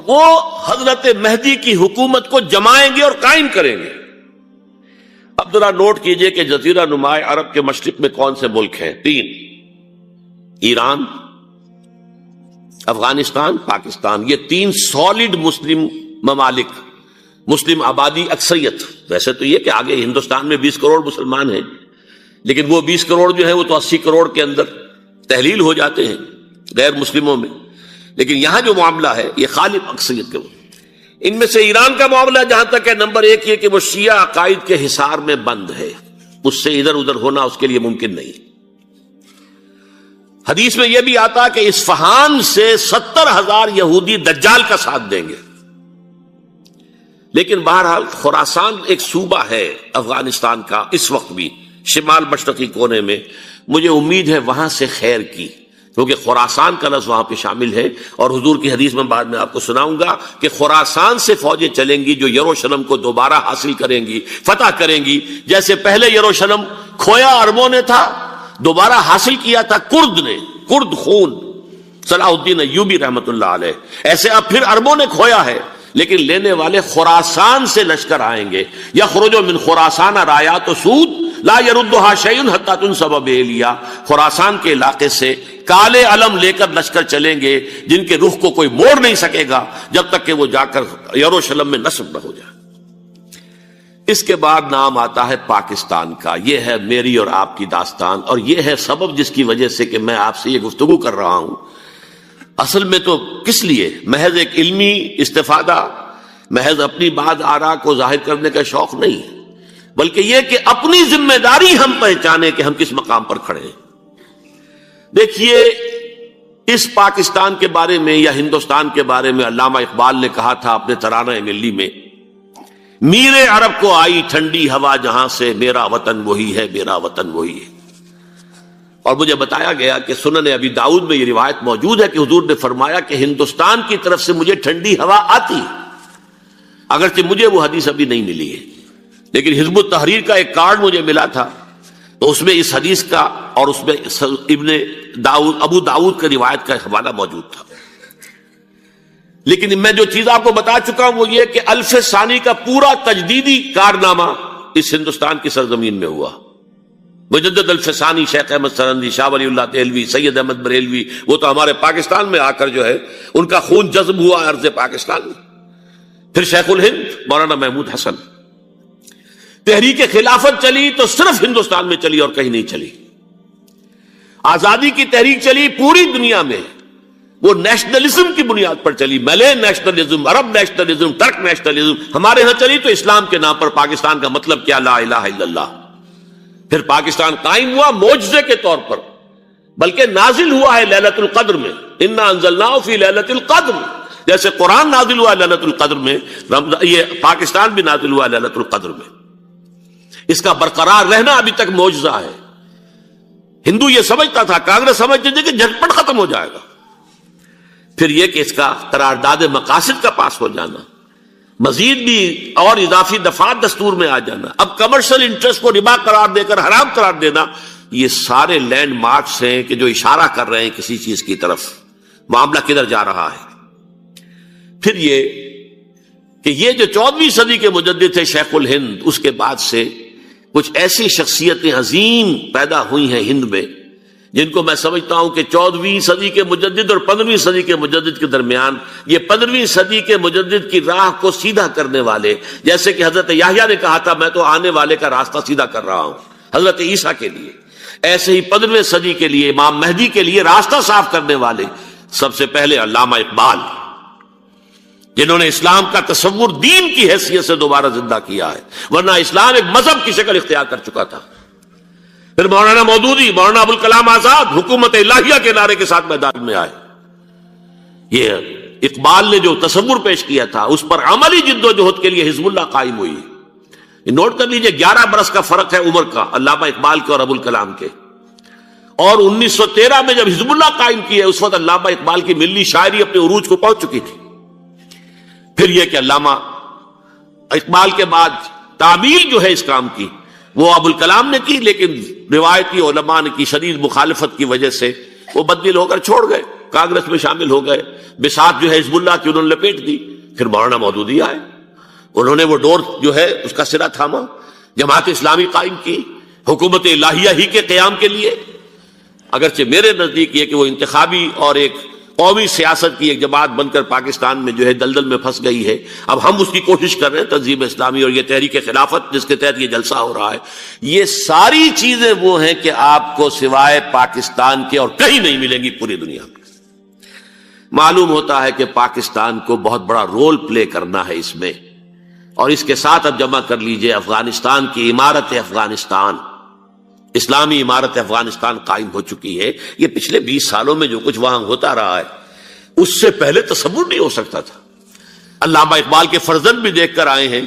وہ حضرت مہدی کی حکومت کو جمائیں گے اور قائم کریں گے۔ اب ذرا نوٹ کیجئے کہ جزیرہ نما عرب کے مشرق میں کون سے ملک ہیں؟ 3: ایران، افغانستان، پاکستان۔ یہ 3 سالڈ مسلم ممالک، مسلم آبادی اکثریت۔ ویسے تو یہ کہ آگے ہندوستان میں 20 کروڑ مسلمان ہیں، لیکن وہ 20 کروڑ جو ہے وہ تو 80 کروڑ کے اندر تحلیل ہو جاتے ہیں غیر مسلموں میں، لیکن یہاں جو معاملہ ہے یہ غالب اکثریت کے۔ ان میں سے ایران کا معاملہ جہاں تک ہے، نمبر 1 یہ کہ وہ شیعہ عقائد کے حصار میں بند ہے، اس سے ادھر ادھر ہونا اس کے لیے ممکن نہیں۔ حدیث میں یہ بھی آتا کہ اصفہان سے 70,000 یہودی دجال کا ساتھ دیں گے۔ لیکن بہرحال خراسان ایک صوبہ ہے افغانستان کا اس وقت بھی شمال مشرقی کونے میں، مجھے امید ہے وہاں سے خیر کی، کیونکہ خراسان کا لفظ وہاں پہ شامل ہے، اور حضور کی حدیث میں بعد میں آپ کو سناؤں گا کہ خراسان سے فوجیں چلیں گی جو یروشلم کو دوبارہ حاصل کریں گی، فتح کریں گی۔ جیسے پہلے یروشلم کھویا عربوں نے تھا، دوبارہ حاصل کیا تھا کرد نے، کرد خون صلاح الدین ایوبی رحمت اللہ علیہ، ایسے اب پھر عربوں نے کھویا ہے، لیکن لینے والے خراسان سے لشکر آئیں گے۔ یخرج من خراسان رایات و سود لا يردها شیء حتی تنصب بإیلیا، خراسان کے علاقے سے کالے علم لے کر لشکر چلیں گے جن کے رخ کو کوئی موڑ نہیں سکے گا جب تک کہ وہ جا کر یروشلم میں نصب نہ ہو جائے۔ اس کے بعد نام آتا ہے پاکستان کا۔ یہ ہے میری اور آپ کی داستان، اور یہ ہے سبب جس کی وجہ سے کہ میں آپ سے یہ گفتگو کر رہا ہوں۔ اصل میں تو کس لیے؟ محض ایک علمی استفادہ، محض اپنی بات آراء کو ظاہر کرنے کا شوق نہیں، بلکہ یہ کہ اپنی ذمہ داری ہم پہچانیں کہ ہم کس مقام پر کھڑے ہیں۔ دیکھیے، اس پاکستان کے بارے میں یا ہندوستان کے بارے میں علامہ اقبال نے کہا تھا اپنے ترانہ ملی میں، میرے عرب کو آئی ٹھنڈی ہوا جہاں سے، میرا وطن وہی ہے، میرا وطن وہی ہے۔ اور مجھے بتایا گیا کہ سنن ابی داؤد میں یہ روایت موجود ہے کہ حضور نے فرمایا کہ ہندوستان کی طرف سے مجھے ٹھنڈی ہوا آتی، اگرچہ مجھے وہ حدیث ابھی نہیں ملی ہے، لیکن حزب التحریر کا ایک کارڈ مجھے ملا تھا، تو اس میں اس حدیث کا اور اس میں ابو داؤد کا روایت کا حوالہ موجود تھا۔ لیکن میں جو چیز آپ کو بتا چکا ہوں وہ یہ کہ الف ثانی کا پورا تجدیدی کارنامہ اس ہندوستان کی سرزمین میں ہوا۔ مجدد الف ثانی شیخ احمد سرندی، شاہ ولی اللہ دہلوی، سید احمد بریلوی، وہ تو ہمارے پاکستان میں آ کر جو ہے ان کا خون جذب ہوا ارض پاکستان میں۔ پھر شیخ الہند مولانا محمود حسن۔ تحریک خلافت چلی تو صرف ہندوستان میں چلی اور کہیں نہیں چلی۔ آزادی کی تحریک چلی پوری دنیا میں، وہ نیشنلزم کی بنیاد پر چلی، ملے نیشنلزم، عرب نیشنلزم، ترک نیشنلزم۔ ہمارے ہاں چلی تو اسلام کے نام پر، پاکستان کا مطلب کیا؟ لا الہ الا اللہ۔ پھر پاکستان قائم ہوا معجزے کے طور پر، بلکہ نازل ہوا ہے لیلۃ القدر میں، انا انزلناہ فی لیلۃ القدر، جیسے قرآن نازل ہوا لیلۃ القدر میں، یہ پاکستان بھی نازل ہوا لیلۃ القدر میں۔ اس کا برقرار رہنا ابھی تک معجزہ ہے۔ ہندو یہ سمجھتا تھا، کانگریس سمجھتی تھی کہ جھٹپٹ ختم ہو جائے گا۔ پھر یہ کہ اس کا قرارداد مقاصد کا پاس ہو جانا، مزید بھی اور اضافی دفعات دستور میں آ جانا، اب کمرشل انٹرسٹ کو ربا قرار دے کر حرام قرار دینا، یہ سارے لینڈ مارکس ہیں کہ جو اشارہ کر رہے ہیں کسی چیز کی طرف، معاملہ کدھر جا رہا ہے۔ پھر یہ کہ یہ جو 14ویں صدی کے مجدد تھے شیخ الہند، اس کے بعد سے کچھ ایسی شخصیتیں عظیم پیدا ہوئی ہیں ہند میں، جن کو میں سمجھتا ہوں کہ 14ویں صدی کے مجدد اور 15ویں صدی کے مجدد کے درمیان، یہ 15ویں صدی کے مجدد کی راہ کو سیدھا کرنے والے، جیسے کہ حضرت یحییٰ نے کہا تھا میں تو آنے والے کا راستہ سیدھا کر رہا ہوں حضرت عیسیٰ کے لیے، ایسے ہی 15ویں صدی کے لیے امام مہدی کے لیے راستہ صاف کرنے والے سب سے پہلے علامہ اقبال، جنہوں نے اسلام کا تصور دین کی حیثیت سے دوبارہ زندہ کیا ہے، ورنہ اسلام ایک مذہب کی شکل اختیار کر چکا تھا۔ پھر مولانا مودودی، مولانا ابوالکلام آزاد حکومت الہیہ کے نعرے کے ساتھ میدان میں آئے۔ یہ اقبال نے جو تصور پیش کیا تھا اس پر عملی جد و جہد کے لیے حزب اللہ قائم ہوئی۔ نوٹ کر لیجئے 11 برس کا فرق ہے عمر کا علامہ اقبال کے اور ابوالکلام کے، اور 1913 میں جب حزب اللہ قائم کی ہے اس وقت علامہ اقبال کی ملی شاعری اپنے عروج کو پہنچ چکی تھی۔ پھر یہ کہ علامہ اقبال کے بعد تعمیل جو ہے اس کام کی وہ ابوالکلام نے کی، لیکن روایتی علماء نے کی شدید مخالفت کی وجہ سے وہ بددل ہو کر چھوڑ گئے۔ کانگریس میں شامل ہو گئے، بساط جو ہے حزب اللہ کی انہوں نے لپیٹ دی. پھر مولانا مودودی آئے، انہوں نے وہ ڈور جو ہے اس کا سرا تھاما، جماعت اسلامی قائم کی حکومت الہیہ ہی کے قیام کے لیے. اگرچہ میرے نزدیک یہ کہ وہ انتخابی اور ایک قومی سیاست کی ایک جماعت بن کر پاکستان میں جو ہے دلدل میں پھنس گئی ہے. اب ہم اس کی کوشش کر رہے ہیں، تنظیم اسلامی اور یہ تحریک خلافت جس کے تحت یہ جلسہ ہو رہا ہے. یہ ساری چیزیں وہ ہیں کہ آپ کو سوائے پاکستان کے اور کہیں نہیں ملیں گی پوری دنیا میں. معلوم ہوتا ہے کہ پاکستان کو بہت بڑا رول پلے کرنا ہے اس میں، اور اس کے ساتھ اب جمع کر لیجئے افغانستان کی عمارت افغانستان، اسلامی عمارت افغانستان قائم ہو چکی ہے. یہ پچھلے 20 سالوں میں جو کچھ وہاں ہوتا رہا ہے اس سے پہلے تصور نہیں ہو سکتا تھا. علامہ اقبال کے فرزند بھی دیکھ کر آئے ہیں،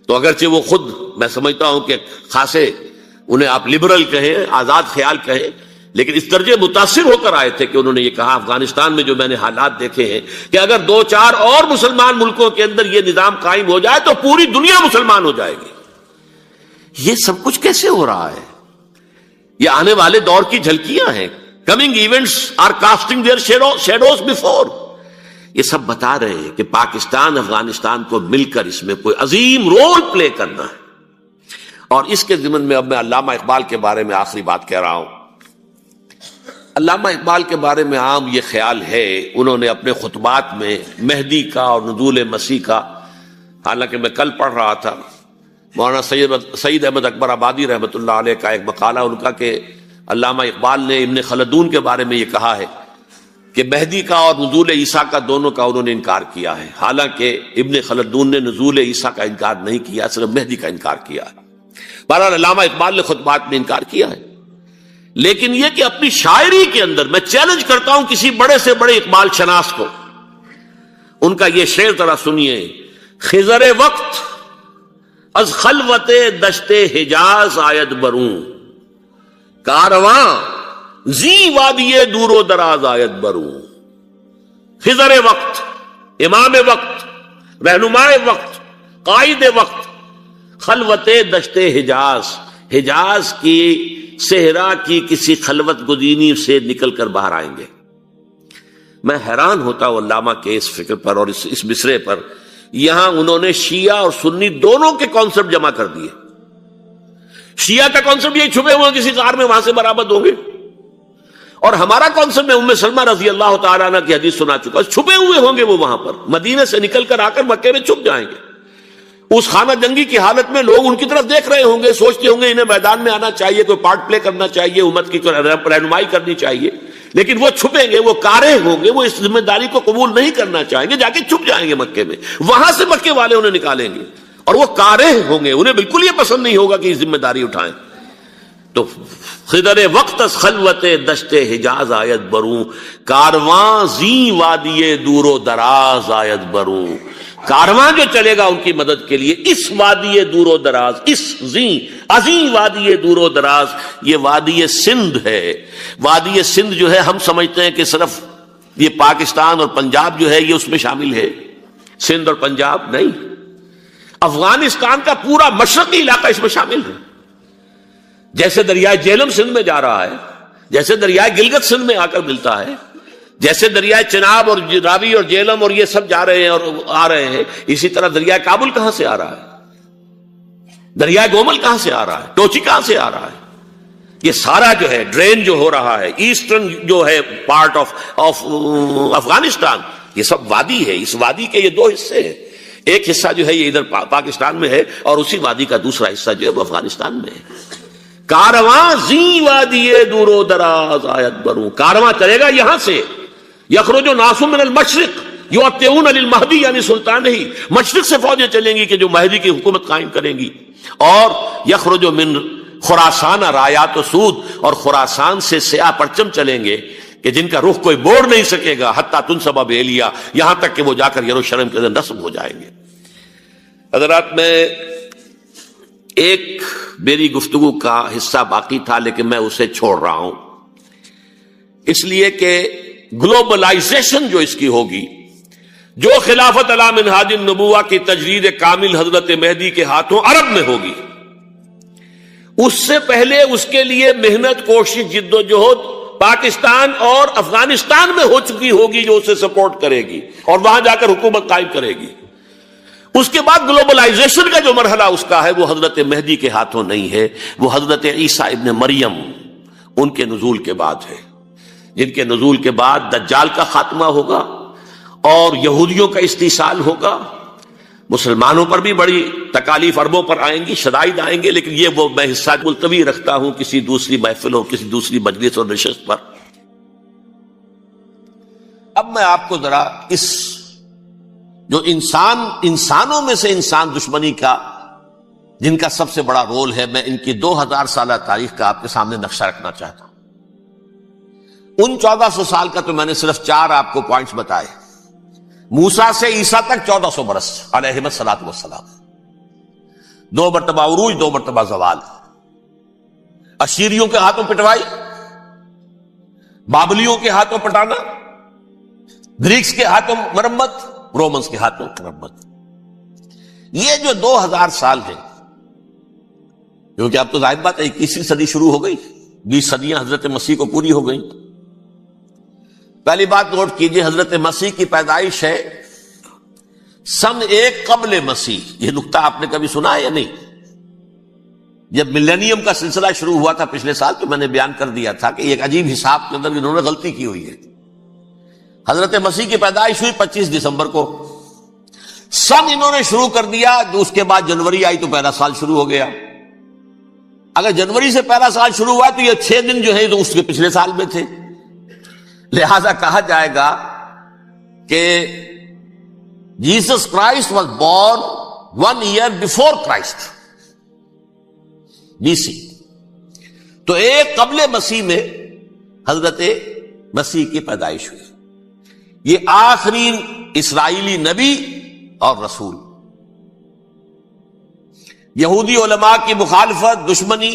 تو اگرچہ وہ خود میں سمجھتا ہوں کہ خاصے انہیں آپ لبرل کہیں، آزاد خیال کہیں، لیکن اس درجے متاثر ہو کر آئے تھے کہ انہوں نے یہ کہا افغانستان میں جو میں نے حالات دیکھے ہیں کہ اگر 2-4 اور مسلمان ملکوں کے اندر یہ نظام قائم ہو جائے تو پوری دنیا مسلمان ہو جائے گی. یہ سب کچھ کیسے ہو رہا ہے؟ یہ آنے والے دور کی جھلکیاں ہیں. Coming events are casting their shadows before. یہ سب بتا رہے ہیں کہ پاکستان افغانستان کو مل کر اس میں کوئی عظیم رول پلے کرنا ہے. اور اس کے ضمن میں اب میں علامہ اقبال کے بارے میں آخری بات کہہ رہا ہوں. علامہ اقبال کے بارے میں عام یہ خیال ہے، انہوں نے اپنے خطبات میں مہدی کا اور نزول مسیح کا، حالانکہ میں کل پڑھ رہا تھا مولانا سعید احمد اکبر آبادی رحمۃ اللہ علیہ کا ایک مقالہ ان کا کہ علامہ اقبال نے ابن خلدون کے بارے میں یہ کہا ہے کہ مہدی کا اور نزول عیسیٰ کا دونوں کا انہوں نے انکار کیا ہے. حالانکہ ابن خلدون نے نزول عیسیٰ کا انکار نہیں کیا، صرف مہدی کا انکار کیا ہے. بہرحال علامہ اقبال نے خطبات میں انکار کیا ہے. لیکن یہ کہ اپنی شاعری کے اندر میں چیلنج کرتا ہوں کسی بڑے سے بڑے اقبال شناس کو، ان کا یہ شعر ذرا سنیے. خضر وقت از خلوت دشت حجاز آید بروں، کارواں زی وادی دور و دراز آید بروں. خضر وقت، امام وقت، رہنمائے وقت، قائد وقت، خلوت دشت حجاز، حجاز کی صحرا کی کسی خلوت گزینی سے نکل کر باہر آئیں گے. میں حیران ہوتا ہوں علامہ کے اس فکر پر اور اس مصرے پر. یہاں انہوں نے شیعہ اور سنی دونوں کے کانسیپٹ جمع کر دیے. شیعہ کا کانسیپٹ یہ چھپے ہوئے کسی غار میں وہاں سے برآمد ہوں گے، اور ہمارا کانسیپٹ میں ام سلمہ رضی اللہ تعالیٰ عنہ کی حدیث سنا چکا، چھپے ہوئے ہوں گے وہ وہاں پر، مدینے سے نکل کر آ کر مکے میں چھپ جائیں گے. اس خانہ جنگی کی حالت میں لوگ ان کی طرف دیکھ رہے ہوں گے، سوچتے ہوں گے انہیں میدان میں آنا چاہیے، کوئی پارٹ پلے کرنا چاہیے، امت کی رہنمائی کرنی چاہیے. لیکن وہ چھپیں گے، وہ کارے ہوں گے، وہ اس ذمہ داری کو قبول نہیں کرنا چاہیں گے، جا کے چھپ جائیں گے مکے میں. وہاں سے مکے والے انہیں نکالیں گے، اور وہ کارے ہوں گے، انہیں بالکل یہ پسند نہیں ہوگا کہ یہ ذمہ داری اٹھائیں. تو خضر وقت از خلوت دشت حجاز آیت بروں، کارواں زی وادی دور و دراز آیت بروں. کارواں جو چلے گا ان کی مدد کے لیے اس وادی دور و دراز، اس عظیم وادی دور و دراز، یہ وادی سندھ ہے. وادی سندھ جو ہے ہم سمجھتے ہیں کہ صرف یہ پاکستان اور پنجاب جو ہے یہ اس میں شامل ہے. سندھ اور پنجاب نہیں، افغانستان کا پورا مشرقی علاقہ اس میں شامل ہے. جیسے دریائے جہلم سندھ میں جا رہا ہے، جیسے دریائے گلگت سندھ میں آ کر ملتا ہے، جیسے دریائے چناب اور راوی اور جہلم اور یہ سب جا رہے ہیں اور آ رہے ہیں، اسی طرح دریائے کابل کہاں سے آ رہا ہے، دریائے گومل کہاں سے آ رہا ہے، ٹوچی کہاں سے آ رہا ہے. یہ سارا جو ہے ڈرین جو ہو رہا ہے، ایسٹرن جو ہے پارٹ آف افغانستان، یہ سب وادی ہے. اس وادی کے یہ دو حصے ہیں، ایک حصہ جو ہے یہ ادھر پاکستان میں ہے، اور اسی وادی کا دوسرا حصہ جو ہے وہ افغانستان میں ہے. کارواں زی وادی دور و دراز آیت بروں، کارواں چلے گا یہاں سے. یخرج ناس من المشرق یؤتون للمہدی، یعنی سلطان ہی مشرق سے فوجیں چلیں گی کہ جو مہدی کی حکومت قائم کریں گی. اور یخرج من خراسان رایات و سود، اور خراسان سے سیاہ پرچم چلیں گے کہ جن کا رخ کوئی موڑ نہیں سکے گا، حتیٰ تنصب بیلیا، یہاں تک کہ وہ جا کر یروشلم کے اندر نصب ہو جائیں گے. حضرات، میں ایک میری گفتگو کا حصہ باقی تھا لیکن میں اسے چھوڑ رہا ہوں، اس لیے کہ گلوبلائزیشن جو اس کی ہوگی، جو خلافت علی منہاج النبوہ کی تجرید کامل حضرت مہدی کے ہاتھوں عرب میں ہوگی، اس سے پہلے اس کے لیے محنت، کوشش، جد و جہد پاکستان اور افغانستان میں ہو چکی ہوگی جو اسے سپورٹ کرے گی اور وہاں جا کر حکومت قائم کرے گی. اس کے بعد گلوبلائزیشن کا جو مرحلہ اس کا ہے وہ حضرت مہدی کے ہاتھوں نہیں ہے، وہ حضرت عیسیٰ ابن مریم ان کے نزول کے بعد ہے، جن کے نزول کے بعد دجال کا خاتمہ ہوگا اور یہودیوں کا استحصال ہوگا. مسلمانوں پر بھی بڑی تکالیف اربوں پر آئیں گی، شدائد آئیں گے، لیکن یہ وہ میں حصہ ملتوی رکھتا ہوں کسی دوسری محفل اور کسی دوسری مجلس اور نشست پر. اب میں آپ کو ذرا اس جو انسانوں میں سے انسان دشمنی کا جن کا سب سے بڑا رول ہے، میں ان کی 2000 سالہ تاریخ کا آپ کے سامنے نقشہ رکھنا چاہتا ہوں. ان 1400 سال کا تو میں نے صرف 4 آپ کو پوائنٹس بتائے. موسیٰ سے عیسیٰ تک 1400 برس علیہم الصلاۃ والسلام، 2 مرتبہ عروج، 2 مرتبہ زوال، اشیریوں کے ہاتھوں پٹوائی، بابلیوں کے ہاتھوں پٹانا، گریکس کے ہاتھوں مرمت، رومنس کے ہاتھوں مرمت. یہ جو 2000 سال ہیں، کیونکہ اب تو ظاہر بات ہے 21ویں صدی شروع ہو گئی، 20 صدیاں حضرت مسیح کو پوری ہو گئی. پہلی بات نوٹ کیجئے، حضرت مسیح کی پیدائش ہے سن 1 قبل مسیح. یہ نقطہ آپ نے کبھی سنا ہے یا نہیں؟ جب ملینیم کا سلسلہ شروع ہوا تھا پچھلے سال تو میں نے بیان کر دیا تھا کہ ایک عجیب حساب کے اندر انہوں نے غلطی کی ہوئی ہے. حضرت مسیح کی پیدائش ہوئی 25 دسمبر کو، سن انہوں نے شروع کر دیا، جو اس کے بعد جنوری آئی تو پہلا سال شروع ہو گیا. اگر جنوری سے پہلا سال شروع ہوا تو یہ 6 دن جو ہے تو اس کے پچھلے سال میں تھے. لہذا کہا جائے گا کہ Jesus Christ was born 1 year before Christ, BC. تو 1 قبل مسیح میں حضرت مسیح کی پیدائش ہوئی. یہ آخری اسرائیلی نبی اور رسول. یہودی علماء کی مخالفت، دشمنی،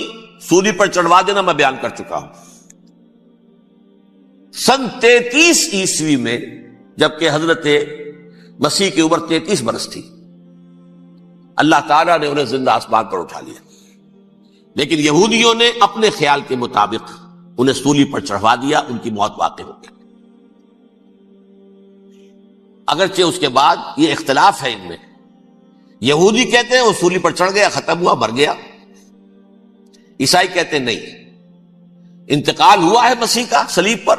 سولی پر چڑھوا دینا میں بیان کر چکا ہوں. سن 33 عیسوی میں جبکہ حضرت مسیح کی عمر 33 برس تھی، اللہ تعالیٰ نے انہیں زندہ آسمان پر اٹھا لیا. لیکن یہودیوں نے اپنے خیال کے مطابق انہیں سولی پر چڑھوا دیا، ان کی موت واقع ہو گئی. اگرچہ اس کے بعد یہ اختلاف ہے ان میں، یہودی کہتے ہیں وہ سولی پر چڑھ گیا، ختم ہوا، مر گیا. عیسائی کہتے ہیں نہیں، انتقال ہوا ہے مسیح کا صلیب پر،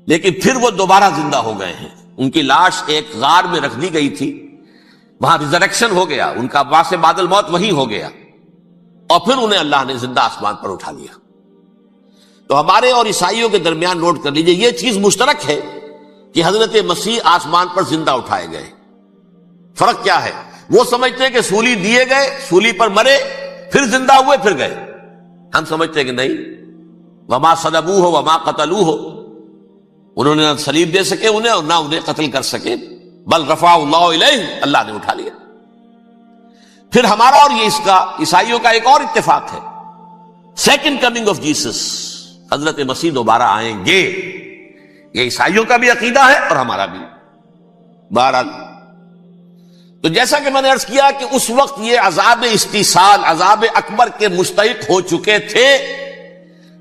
لیکن پھر وہ دوبارہ زندہ ہو گئے ہیں. ان کی لاش ایک غار میں رکھ دی گئی تھی، وہاں ریزریکشن ہو گیا، ان کا باعث بعد الموت وہی ہو گیا، اور پھر انہیں اللہ نے زندہ آسمان پر اٹھا لیا. تو ہمارے اور عیسائیوں کے درمیان نوٹ کر لیجئے، یہ چیز مشترک ہے کہ حضرت مسیح آسمان پر زندہ اٹھائے گئے. فرق کیا ہے؟ وہ سمجھتے ہیں کہ سولی دیے گئے، سولی پر مرے، پھر زندہ ہوئے، پھر گئے. ہم سمجھتے ہیں کہ نہیں، وما صلبوہ وما قتلوہ، انہوں نے نہ صلیب دے سکے انہیں اور نہ انہیں قتل کر سکے، بل رفع اللہ الیہ، اللہ نے اٹھا لیا. پھر ہمارا اور یہ اس کا عیسائیوں کا ایک اور اتفاق ہے، سیکنڈ کمنگ آف جیسس، حضرت مسیح دوبارہ آئیں گے. یہ عیسائیوں کا بھی عقیدہ ہے اور ہمارا بھی. بہرحال تو جیسا کہ میں نے عرض کیا کہ اس وقت یہ عذاب استیصال، عذاب اکبر کے مستحق ہو چکے تھے،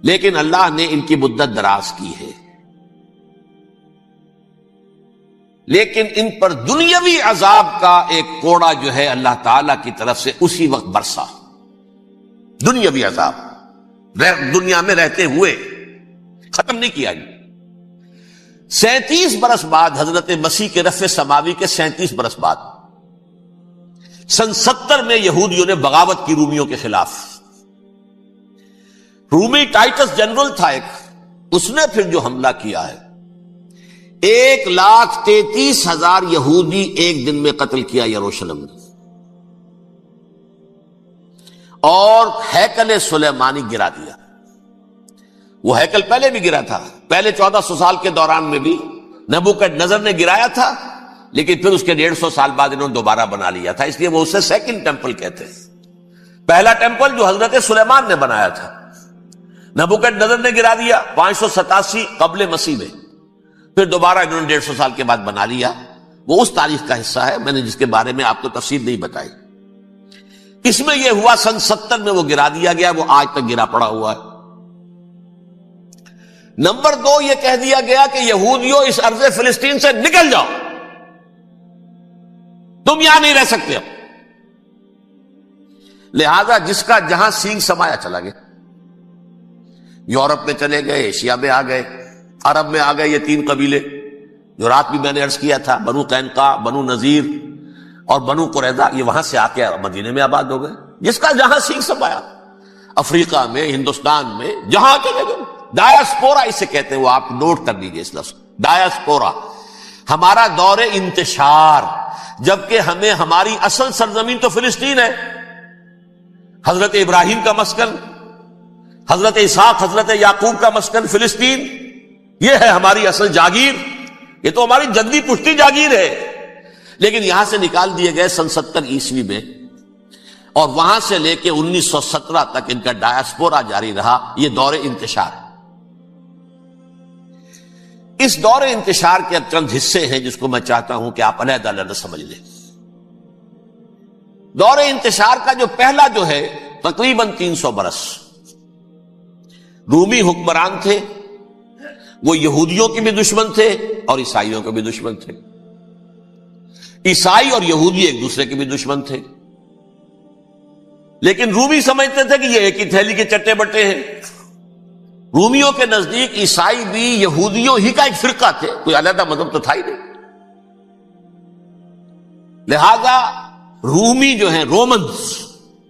لیکن اللہ نے ان کی مدت دراز کی ہے. لیکن ان پر دنیاوی عذاب کا ایک کوڑا جو ہے اللہ تعالی کی طرف سے اسی وقت برسا. دنیاوی عذاب دنیا میں رہتے ہوئے ختم نہیں کیا. 37 برس بعد حضرت مسیح کے رفع سماوی کے 37 برس بعد سن 70 میں یہودیوں نے بغاوت کی رومیوں کے خلاف. رومی ٹائٹس جنرل تھا ایک، اس نے پھر جو حملہ کیا ہے، 1,33,000 یہودی ایک دن میں قتل کیا یروشلم میں، اور ہیکل سلیمانی گرا دیا. وہ ہیکل پہلے بھی گرا تھا، پہلے 1400 سال کے دوران میں بھی نبوکدنضر نے گرایا تھا، لیکن پھر اس کے 150 سال بعد انہوں نے دوبارہ بنا لیا تھا، اس لیے وہ اسے سیکنڈ ٹیمپل کہتے ہیں. پہلا ٹیمپل جو حضرت سلیمان نے بنایا تھا، نبوکدنضر نے گرا دیا 587 قبل مسیح میں، پھر دوبارہ انہوں نے 150 سال کے بعد بنا لیا. وہ اس تاریخ کا حصہ ہے، میں نے جس کے بارے میں آپ کو تفصیل نہیں بتائی. اس میں یہ ہوا سن 70 میں وہ گرا دیا گیا، وہ آج تک گرا پڑا ہوا ہے. نمبر 2 یہ کہہ دیا گیا کہ یہودیوں اس ارض فلسطین سے نکل جاؤ، تم یہاں نہیں رہ سکتے ہو۔ لہذا جس کا جہاں سینگ سمایا چلا گیا، یورپ میں چلے گئے، ایشیا میں آ گئے، عرب میں آ گئے یہ 3 قبیلے جو رات بھی میں نے عرض کیا تھا، بنو قینقاع، بنو نذیر اور بنو قریظہ، یہ وہاں سے آ کے مدینے میں آباد ہو گئے۔ جس کا جہاں سینگ سمایا، افریقہ میں، ہندوستان میں، جہاں چلے گئے۔ ڈایاسپورا اسے کہتے ہیں، وہ آپ نوٹ کر لیجئے اس لفظ ڈایاسپورا، ہمارا دور انتشار، جبکہ ہمیں ہماری اصل سرزمین تو فلسطین ہے، حضرت ابراہیم کا مسکن، حضرت اسحاق، حضرت یعقوب کا مسکن فلسطین، یہ ہے ہماری اصل جاگیر، یہ تو ہماری جدی پشتی جاگیر ہے۔ لیکن یہاں سے نکال دیے گئے سن 70 عیسوی میں، اور وہاں سے لے کے 1917 تک ان کا ڈایاسپورا جاری رہا۔ یہ دور انتشار ہے۔ اس دور انتشار کے چند حصے ہیں جس کو میں چاہتا ہوں کہ آپ علیحدہ علیحدہ سمجھ لیں۔ دور انتشار کا جو پہلا جو ہے تقریباً 300 برس، رومی حکمران تھے، وہ یہودیوں کے بھی دشمن تھے اور عیسائیوں کے بھی دشمن تھے۔ عیسائی اور یہودی ایک دوسرے کے بھی دشمن تھے، لیکن رومی سمجھتے تھے کہ یہ ایک ہی تھیلی کے چٹے بٹے ہیں۔ رومیوں کے نزدیک عیسائی بھی یہودیوں ہی کا ایک فرقہ تھے، کوئی علیحدہ مذہب تو تھا ہی نہیں۔ لہذا رومی جو ہیں رومنز،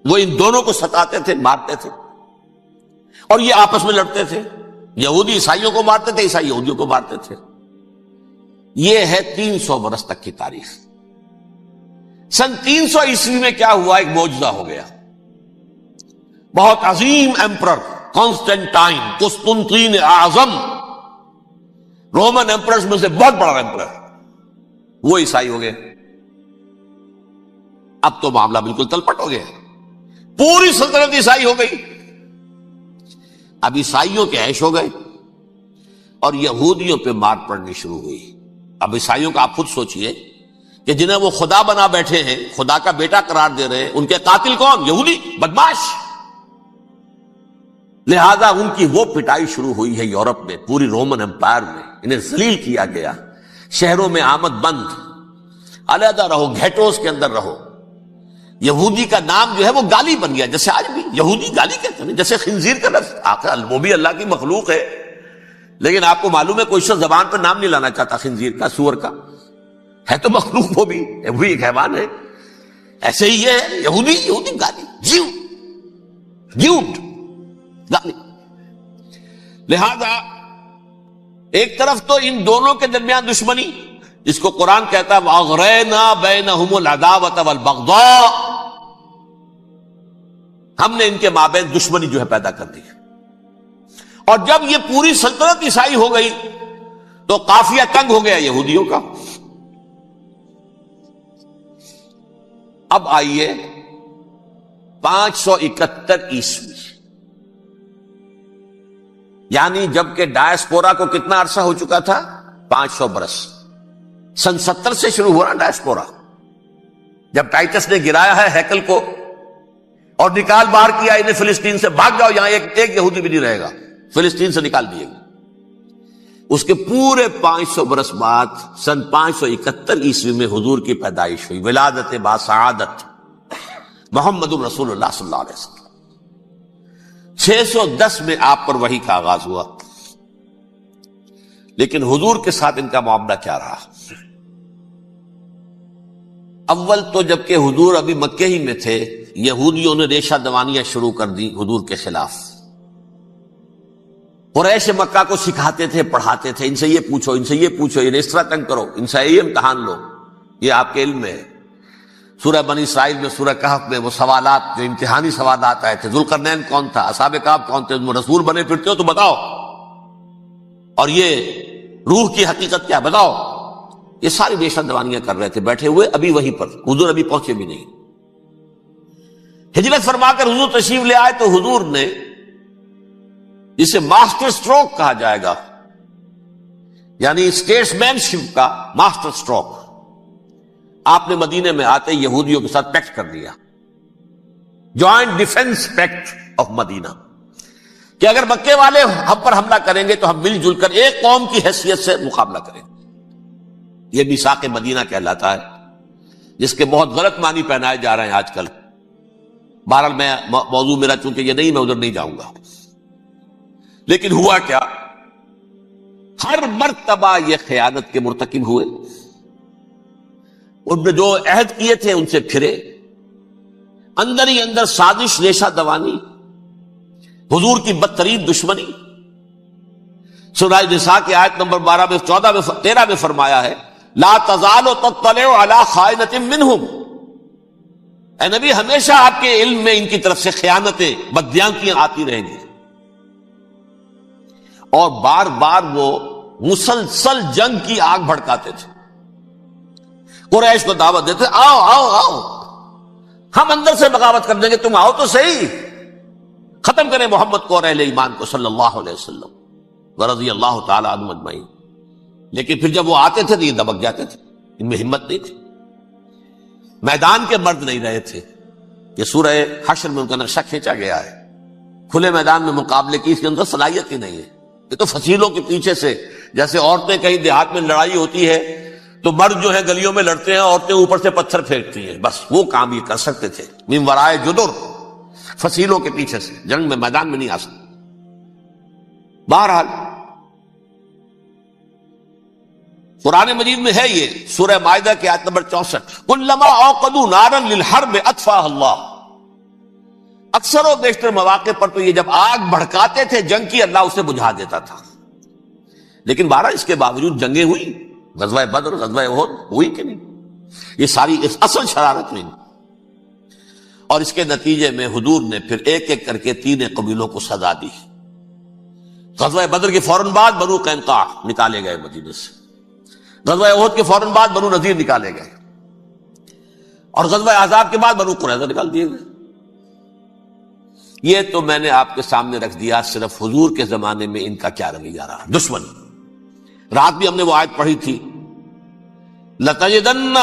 وہ ان دونوں کو ستاتے تھے، مارتے تھے، اور یہ آپس میں لڑتے تھے۔ یہودی عیسائیوں کو مارتے تھے، عیسائی یہودیوں کو مارتے تھے۔ یہ ہے 300 برس تک کی تاریخ۔ سن 300 عیسوی میں کیا ہوا؟ ایک معجزہ ہو گیا۔ بہت عظیم ایمپرر کانسٹینٹائن، قسطنطین اعظم، رومن ایمپررز میں سے بہت بڑا ایمپرر، وہ عیسائی ہو گئے۔ اب تو معاملہ بالکل تلپٹ ہو گیا، پوری سلطنت عیسائی ہو گئی۔ اب عیسائیوں کے عیش ہو گئے اور یہودیوں پہ مار پڑنی شروع ہوئی۔ اب عیسائیوں کا آپ خود سوچئے کہ جنہیں وہ خدا بنا بیٹھے ہیں، خدا کا بیٹا قرار دے رہے ہیں، ان کے قاتل کون؟ یہودی، بدماش۔ لہذا ان کی وہ پٹائی شروع ہوئی ہے یورپ میں، پوری رومن امپائر میں، انہیں ذلیل کیا گیا۔ شہروں میں آمد بند، علیحدہ رہو، گھیٹوز کے اندر رہو۔ یہودی کا نام جو ہے وہ گالی بن گیا، جیسے آج بھی یہودی گالی کہتے ہیں، جیسے خنزیر کا لفظ، آخر وہ بھی اللہ کی مخلوق ہے، لیکن آپ کو معلوم ہے کوئی شخص زبان پر نام نہیں لانا چاہتا خنزیر کا، سور کا، ہے تو مخلوق وہ بھی ایک حیوان ہے۔ ایسے ہی یہ ہے یہودی، یہودی گالی، جیو گیوٹ گالی۔ لہذا ایک طرف تو ان دونوں کے درمیان دشمنی، جس کو قرآن کہتا ہے وَأَغْرَيْنَا بَيْنَهُمُ الْعَدَاوَةَ وَالْبَغْضَاءَ، ہم نے ان کے مابین دشمنی جو ہے پیدا کر دی۔ اور جب یہ پوری سلطنت عیسائی ہو گئی تو قافیہ تنگ ہو گیا یہودیوں کا۔ اب آئیے 571 عیسوی، یعنی جبکہ ڈایاسپورا کو کتنا عرصہ ہو چکا تھا؟ 500 برس۔ سن 70 سے شروع ہوا نا ڈایاسپورا، جب ٹائٹس نے گرایا ہے ہیکل کو اور نکال باہر کیا انہیں فلسطین سے، بھاگ جاؤ، یہاں ایک یہودی بھی نہیں رہے گا، فلسطین سے نکال دیے گا۔ اس کے پورے 500 برس بعد سن 571 عیسوی میں حضور کی پیدائش ہوئی، ولادت با سعادت محمد رسول اللہ صلی اللہ علیہ وسلم۔ 610 میں آپ پر وحی کا آغاز ہوا، لیکن حضور کے ساتھ ان کا معاملہ کیا رہا؟ اول تو جبکہ حضور ابھی مکے ہی میں تھے، یہودیوں نے ریشہ دوانیاں شروع کر دی حضور کے خلاف۔ قریش مکہ کو سکھاتے تھے، پڑھاتے تھے، ان سے یہ پوچھو، ان سے یہ پوچھو، انہیں اس طرح تنگ کرو، ان سے یہ امتحان لو، یہ آپ کے علم میں ہے۔ سورہ بنی اسرائیل میں، سورہ کہف میں وہ سوالات، جو امتحانی سوالات آئے تھے، ذوالقرنین کون تھا، اصحاب کہف کون تھے، تم رسول بنے پھرتے ہو تو بتاؤ، اور یہ روح کی حقیقت کیا بتاؤ۔ یہ ساری ریشہ دوانیاں کر رہے تھے بیٹھے ہوئے، ابھی وہیں پر حضور ابھی پہنچے بھی نہیں۔ ہجرت فرما کر حضور تشریف لے آئے تو حضور نے، جسے ماسٹر سٹروک کہا جائے گا، یعنی اسٹیٹس مین شپ کا ماسٹر سٹروک، آپ نے مدینے میں آتے یہودیوں کے ساتھ پیکٹ کر دیا، جوائنٹ ڈیفنس پیکٹ آف مدینہ، کہ اگر مکے والے ہم پر حملہ کریں گے تو ہم مل جل کر ایک قوم کی حیثیت سے مقابلہ کریں گے. یہ میثاق مدینہ کہلاتا ہے، جس کے بہت غلط معنی پہنائے جا رہے ہیں آج کل. بہرحال میں موضوع میرا چونکہ یہ نہیں، میں ادھر نہیں جاؤں گا. لیکن ہوا کیا؟ ہر مرتبہ یہ خیانت کے مرتکب ہوئے، ان نے جو عہد کیے تھے ان سے پھرے، اندر ہی اندر سازش ریشہ دوانی، حضور کی بدترین دشمنی. سورہ نساء کی آیت نمبر 12 میں 14 میں 13 میں فرمایا ہے لا تزال تطلع علی خائنۃ منہم. اے نبی ہمیشہ آپ کے علم میں ان کی طرف سے خیانتیں، بدیانتیاں آتی رہیں گی. اور بار بار وہ مسلسل جنگ کی آگ بھڑکاتے تھے. قریش کو دعوت دیتے آؤ آؤ آؤ، ہم اندر سے بغاوت کر دیں گے، تم آؤ تو صحیح، ختم کریں محمد کو اور اہل ایمان کو صلی اللہ علیہ وسلم ورضی اللہ تعالی عنہم اجمعین. لیکن پھر جب وہ آتے تھے تو یہ دبک جاتے تھے، ان میں ہمت نہیں تھی، میدان کے مرد نہیں رہے تھے. یہ سورہ حشر میں ان کا نقشہ کھینچا گیا ہے. کھلے میدان میں مقابلے کی اس کے اندر صلاحیت ہی نہیں ہے. یہ تو فصیلوں کے پیچھے سے، جیسے عورتیں کہیں دیہات میں لڑائی ہوتی ہے تو مرد جو ہے گلیوں میں لڑتے ہیں، عورتیں اوپر سے پتھر پھینکتی ہیں، بس وہ کام یہ کر سکتے تھے. من ورائے جدر، فصیلوں کے پیچھے سے، جنگ میں میدان میں نہیں آ سکتے. بہرحال قرآن مجید میں ہے یہ سورہ مائدہ کی آیت نمبر 64 کلما اوقدوا نارا للحرب اطفاها اللہ. اکثر و بیشتر مواقع پر تو یہ جب آگ بھڑکاتے تھے جنگ کی، اللہ اسے بجھا دیتا تھا. لیکن بہرحال اس کے باوجود جنگیں ہوئی، غزوہ بدر، غزوہ احد ہوئی کہ نہیں؟ یہ ساری اس اصل شرارت میں. اور اس کے نتیجے میں حضور نے پھر ایک ایک کر کے 3 قبیلوں کو سزا دی. غزوہ بدر کے فوراً بعد بنو قینقاع نکالے گئے مدینے سے، غزوہ احد کے فوراً بعد بنو نذیر نکالے گئے، اور غزوہ احزاب کے بعد بنو قریظہ نکال دیے گئے. یہ تو میں نے آپ کے سامنے رکھ دیا صرف حضور کے زمانے میں ان کا کیا رویہ رہا. دشمن، رات بھی ہم نے وہ آیت پڑھی تھی لَتَجِدَنَّ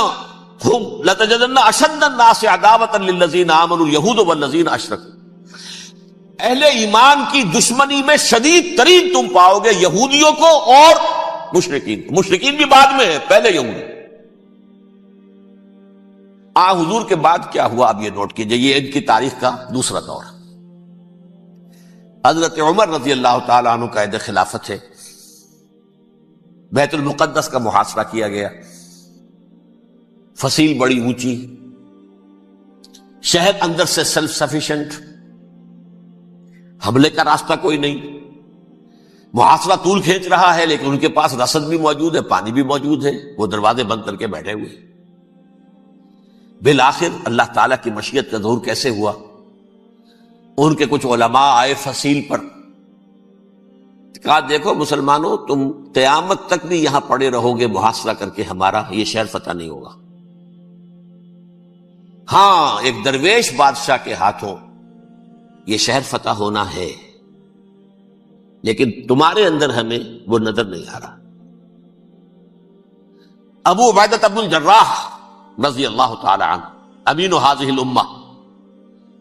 أَشَدَّ النَّاسِ عَدَاوَةً لِلَّذِينَ آمَنُوا الْيَهُودُ وَالَّذِينَ أَشْرَكُوا. اہل ایمان کی دشمنی میں شدید ترین تم پاؤ گے یہودیوں کو اور مشرکین کو. مشرکین بھی بعد میں ہے، پہلے یہودی. حضور کے بعد کیا ہوا اب یہ نوٹ کیجئے، یہ ان کی تاریخ کا دوسرا دور. حضرت عمر رضی اللہ تعالی عنہ کا عہد خلافت ہے. بیت المقدس کا محاصرہ کیا گیا، فصیل بڑی اونچی، شہر اندر سے سیلف سفیشنٹ، حملے کا راستہ کوئی نہیں. محاصرہ طول کھینچ رہا ہے لیکن ان کے پاس رسد بھی موجود ہے، پانی بھی موجود ہے، وہ دروازے بند کر کے بیٹھے ہوئے. بالآخر اللہ تعالیٰ کی مشیت کا ظہور کیسے ہوا؟ ان کے کچھ علماء آئے فصیل پر، کہا دیکھو مسلمانوں، تم قیامت تک بھی یہاں پڑے رہو گے محاصرہ کر کے، ہمارا یہ شہر فتح نہیں ہوگا. ہاں ایک درویش بادشاہ کے ہاتھوں یہ شہر فتح ہونا ہے، لیکن تمہارے اندر ہمیں وہ نظر نہیں آ رہا. ابو عبیدہ بن الجراح رضی اللہ تعالی عنہ امین هذه الامہ،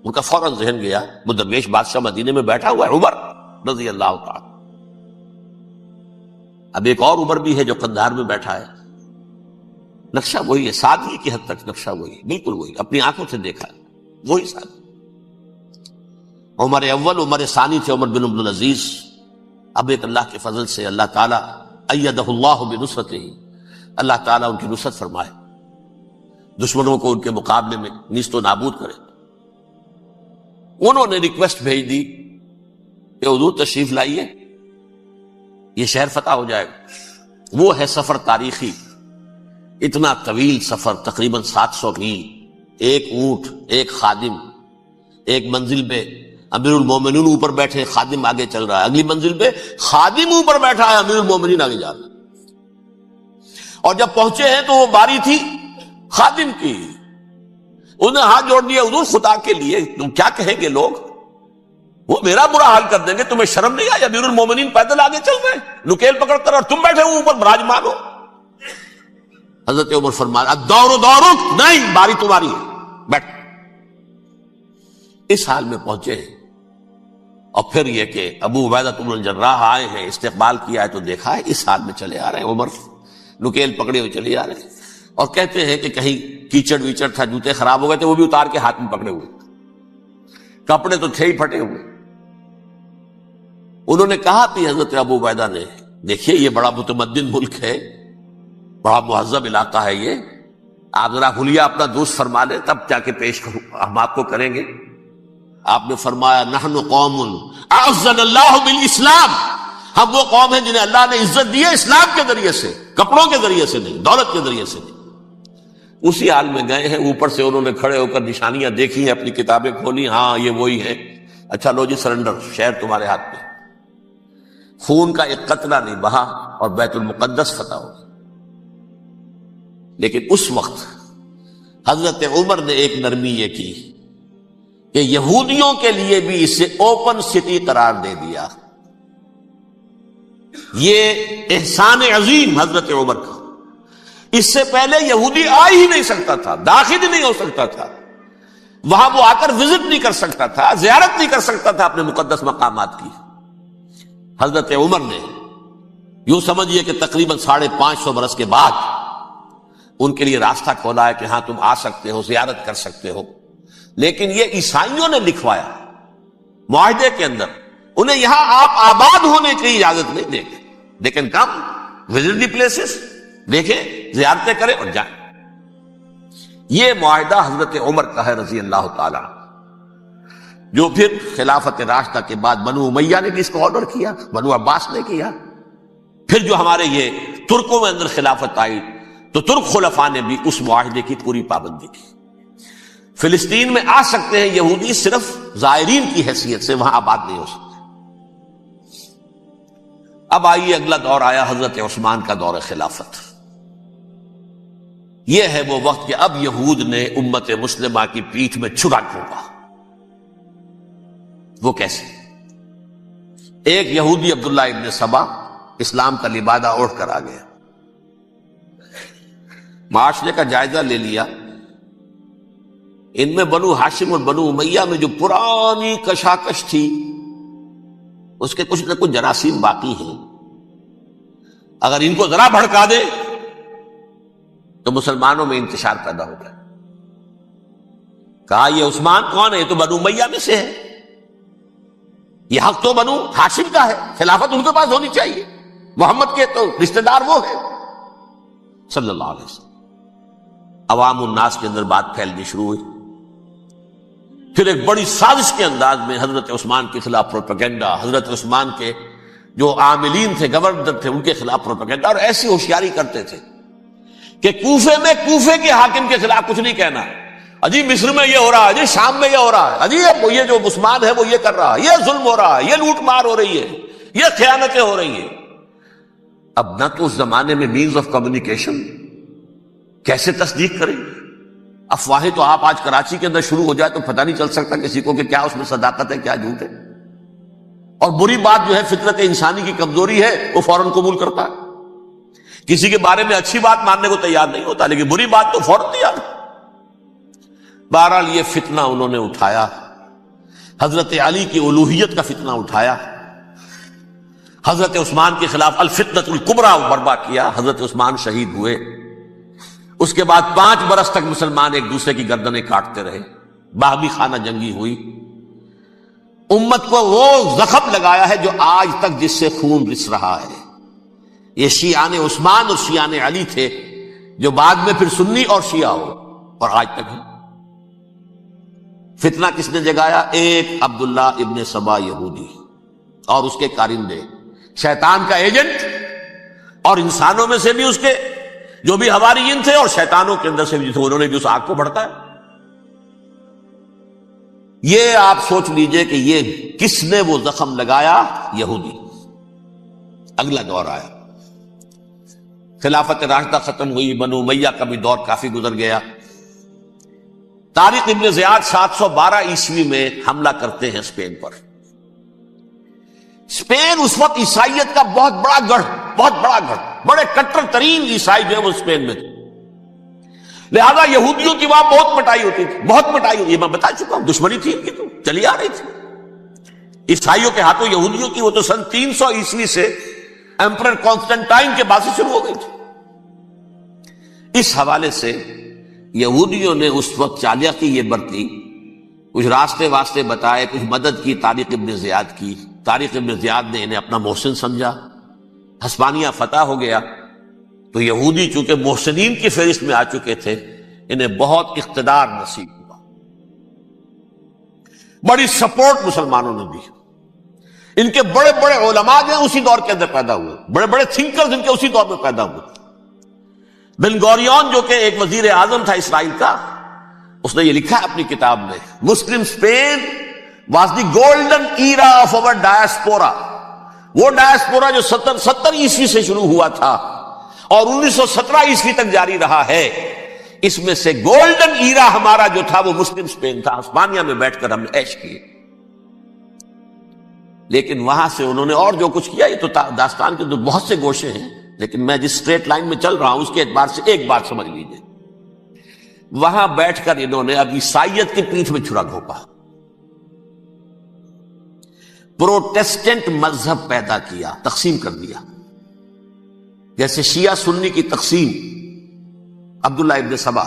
ان کا فوراً ذہن گیا وہ درویش بادشاہ مدینے میں بیٹھا ہوا ہے عمر رضی اللہ تعالی. اب ایک اور عمر بھی ہے جو قندھار میں بیٹھا ہے. نقشہ وہی ہے، سادگی کی حد تک نقشہ وہی ہے، بالکل وہی، اپنی آنکھوں سے دیکھا ہے وہی سادگی. عمر اول عمر ثانی تھے عمر بن عبد العزیز. اب ایک اللہ کے فضل سے اللہ تعالیٰ ایدہ اللہ بنصرتہ، اللہ تعالیٰ ان کی نصرت فرمائے، دشمنوں کو ان کے مقابلے میں نیست و نابود کرے. انہوں نے ریکویسٹ بھیج دی کہ حضور تشریف لائیے، یہ شہر فتح ہو جائے گا. وہ ہے سفر تاریخی، اتنا طویل سفر، تقریباً 700 میل، ایک اونٹ، ایک خادم، ایک منزل پہ امیر المومنین اوپر بیٹھے، خادم آگے چل رہا ہے، اگلی منزل پہ خادم اوپر بیٹھا ہے، امیر المومنین آگے جا رہا ہے. اور جب پہنچے ہیں تو وہ باری تھی خادم کی. انہوں نے ہاتھ جوڑ دیا، حضور خدا کے لیے تم کیا کہیں گے لوگ، وہ میرا برا حال کر دیں گے، تمہیں شرم نہیں آئی؟ امیر المومنین پیدل آگے چل رہے ہیں نکیل پکڑ کر، اور تم بیٹھے ہو اوپر براجمان ہو. حضرت عمر فرمایا الدور دورک، نہیں باری تمہاری ہے، بیٹھ. اس حال میں پہنچے ہیں اور پھر یہ کہ ابو عبیدہ بن الجراح آئے ہیں، استقبال کیا ہے تو دیکھا ہے اس حال میں چلے آ رہے ہیں، عمر نکیل پکڑے ہوئے چلے آ رہے ہیں، اور کہتے ہیں کہ کہیں کیچڑ ویچڑ تھا، جوتے خراب ہو گئے تھے، وہ بھی اتار کے ہاتھ میں پکڑے ہوئے، کپڑے تو تھے ہی پھٹے ہوئے۔ انہوں نے کہا کہ حضرت ابو عبیدہ نے، دیکھیے یہ بڑا متمدن ملک ہے، بڑا مہذب علاقہ ہے یہ، آپ ذرا حلیہ اپنا دوست فرما لیں تب جا کے پیش کروں، ہم آپ کو کریں گے۔ آپ نے فرمایا نحن قوم اعزنا اللہ بالاسلام، ہم وہ قوم ہیں جنہیں اللہ نے عزت دی ہے اسلام کے ذریعے سے، کپڑوں کے ذریعے سے نہیں، دولت کے ذریعے سے نہیں۔ اسی حال میں گئے ہیں، اوپر سے انہوں نے کھڑے ہو کر نشانیاں دیکھی ہیں، اپنی کتابیں کھولی، ہاں یہ وہی ہے، اچھا لو جی سرنڈر، شہر تمہارے ہاتھ میں، خون کا ایک قطرہ نہیں بہا اور بیت المقدس فتح ہو گیا۔ لیکن اس وقت حضرت عمر نے ایک نرمی یہ کی کہ یہودیوں کے لیے بھی اسے اوپن سٹی قرار دے دیا۔ یہ احسان عظیم حضرت عمر کا، اس سے پہلے یہودی آ ہی نہیں سکتا تھا، داخل ہی نہیں ہو سکتا تھا، وہاں وہ آ کر وزٹ نہیں کر سکتا تھا، زیارت نہیں کر سکتا تھا اپنے مقدس مقامات کی۔ حضرت عمر نے یوں سمجھیے کہ تقریباً 550 برس کے بعد ان کے لیے راستہ کھولا ہے کہ ہاں تم آ سکتے ہو، زیارت کر سکتے ہو۔ لیکن یہ عیسائیوں نے لکھوایا معاہدے کے اندر، انہیں یہاں آپ آباد ہونے کی اجازت نہیں دیں گے، لیکن کم وزٹ دی پلیسز، دیکھیں زیارتیں کریں اور جائیں۔ یہ معاہدہ حضرت عمر کا ہے رضی اللہ تعالی، جو پھر خلافت راشدہ کے بعد بنو امیہ نے بھی اس کو آرڈر کیا، بنو عباس نے کیا، پھر جو ہمارے یہ ترکوں میں اندر خلافت آئی تو ترک خلفاء نے بھی اس معاہدے کی پوری پابندی کی۔ فلسطین میں آ سکتے ہیں یہودی صرف زائرین کی حیثیت سے، وہاں آباد نہیں ہو سکتے۔ اب آئیے اگلا دور آیا حضرت عثمان کا دور خلافت۔ یہ ہے وہ وقت کہ اب یہود نے امت مسلمہ کی پیٹھ میں چھرا ٹھوکا۔ وہ کیسے؟ ایک یہودی عبداللہ ابن سبا اسلام کا لبادہ اوڑھ کر آ گیا، معاشرے کا جائزہ لے لیا، ان میں بنو ہاشم اور بنو امیہ میں جو پرانی کشاکش تھی اس کے کچھ نہ کچھ جراثیم باقی ہیں، اگر ان کو ذرا بھڑکا دے تو مسلمانوں میں انتشار پیدا ہو گیا۔ کہا یہ عثمان کون ہے؟ یہ تو بنو امیہ میں سے ہے، یہ حق تو بنو ہاشم کا ہے، خلافت ان کے پاس ہونی چاہیے، محمد کے تو رشتہ دار وہ ہے صلی اللہ علیہ وسلم۔ عوام الناس کے اندر بات پھیلنی شروع ہوئی، پھر ایک بڑی سازش کے انداز میں حضرت عثمان کے خلاف پروپیگنڈا، حضرت عثمان کے جو عاملین تھے، گورنر تھے، ان کے خلاف پروپیگنڈا، اور ایسی ہوشیاری کرتے تھے کہ کوفے میں کوفے کے حاکم کے خلاف کچھ نہیں کہنا، اجی مصر میں یہ ہو رہا ہے، اجی شام میں یہ ہو رہا ہے، اجی یہ جو عثمان ہے وہ یہ کر رہا ہے، یہ ظلم ہو رہا ہے، یہ لوٹ مار ہو رہی ہے، یہ خیانتیں ہو رہی ہیں۔ اب نہ تو اس زمانے میں مینز آف کمیونیکیشن، کیسے تصدیق کریں؟ افواہیں تو آپ آج کراچی کے اندر شروع ہو جائے تو پتہ نہیں چل سکتا کسی کو کہ کیا اس میں صداقت ہے کیا جھوٹ ہے، اور بری بات جو ہے فطرت انسانی کی کمزوری ہے وہ فوراً قبول کرتا ہے، کسی کے بارے میں اچھی بات ماننے کو تیار نہیں ہوتا لیکن بری بات تو فوراً تیار۔ بہرحال یہ فتنہ انہوں نے اٹھایا، حضرت علی کی الوہیت کا فتنہ اٹھایا، حضرت عثمان کے خلاف الفتنۃ الکبریٰ برپا کیا، حضرت عثمان شہید ہوئے۔ اس کے بعد 5 برس تک مسلمان ایک دوسرے کی گردنیں کاٹتے رہے، باہمی خانہ جنگی ہوئی، امت کو وہ زخم لگایا ہے جو آج تک جس سے خون رس رہا ہے۔ یہ شیعان عثمان اور شیعان علی تھے جو بعد میں پھر سنی اور شیعہ ہو، اور آج تک ہے۔ فتنہ کس نے جگایا؟ ایک عبداللہ ابن سبا یہودی اور اس کے کارندے، شیطان کا ایجنٹ، اور انسانوں میں سے بھی اس کے جو بھی حواریین تھے اور شیطانوں کے اندر سے بھی تھے، انہوں نے بھی اس آگ کو بھڑکایا۔ یہ آپ سوچ لیجئے کہ یہ کس نے وہ زخم لگایا؟ یہودی۔ اگلا دور آیا، خلافت راشدہ ختم ہوئی، بنو امیہ کا بھی دور کافی گزر گیا۔ طارق ابن زیاد 712 عیسوی میں حملہ کرتے ہیں اسپین پر۔ اسپین اس وقت عیسائیت کا بہت بڑا گڑھ، بڑے کٹر ترین عیسائی جو ہے وہ اسپین میں تھے، لہذا یہودیوں کی وہاں بہت پٹائی ہوتی تھی، بہت پٹائی ہوتی، یہ میں بتا چکا ہوں، دشمنی تھی ان کی تو چلی آ رہی تھی۔ عیسائیوں کے ہاتھوں یہودیوں کی وہ تو سن 300 عیسوی سے ایمپرر کانسٹنٹائن کے بعد سے شروع ہو گئی تھی۔ اس حوالے سے یہودیوں نے اس وقت چالاکی یہ برتی، کچھ راستے واسطے بتائے، کچھ مدد کی طارق ابن زیاد کی۔ طارق ابن زیاد نے انہیں اپنا محسن سمجھا، ہسپانیہ فتح ہو گیا تو یہودی چونکہ محسنین کی فہرست میں آ چکے تھے، انہیں بہت اقتدار نصیب ہوا، بڑی سپورٹ مسلمانوں نے دی۔ ان کے بڑے بڑے علماء جو اسی دور کے اندر پیدا ہوئے، بڑے بڑے تھنکرز ان کے اسی دور میں پیدا ہوئے۔ بن گوریون جو کہ ایک وزیر اعظم تھا اسرائیل کا، اس نے یہ لکھا ہے اپنی کتاب میں، Muslim Spain was the golden era of our diaspora. وہ ڈائسپورا جو 70 عیسوی سے شروع ہوا تھا اور 1917 عیسوی تک جاری رہا ہے، اس میں سے گولڈن ایرا ہمارا جو تھا وہ مسلم اسپین تھا۔ ہسپانیہ میں بیٹھ کر ہم نے عیش کیے، لیکن وہاں سے انہوں نے اور جو کچھ کیا، یہ تو داستان کے تو بہت سے گوشے ہیں، لیکن میں جس اسٹریٹ لائن میں چل رہا ہوں اس کے اعتبار سے ایک بات سمجھ لیجیے۔ وہاں بیٹھ کر انہوں نے اب عیسائیت کی پیٹھ میں چھرا گھونپا، پروٹیسٹنٹ مذہب پیدا کیا، تقسیم کر دیا، جیسے شیعہ سنی کی تقسیم، عبداللہ ابن سبا،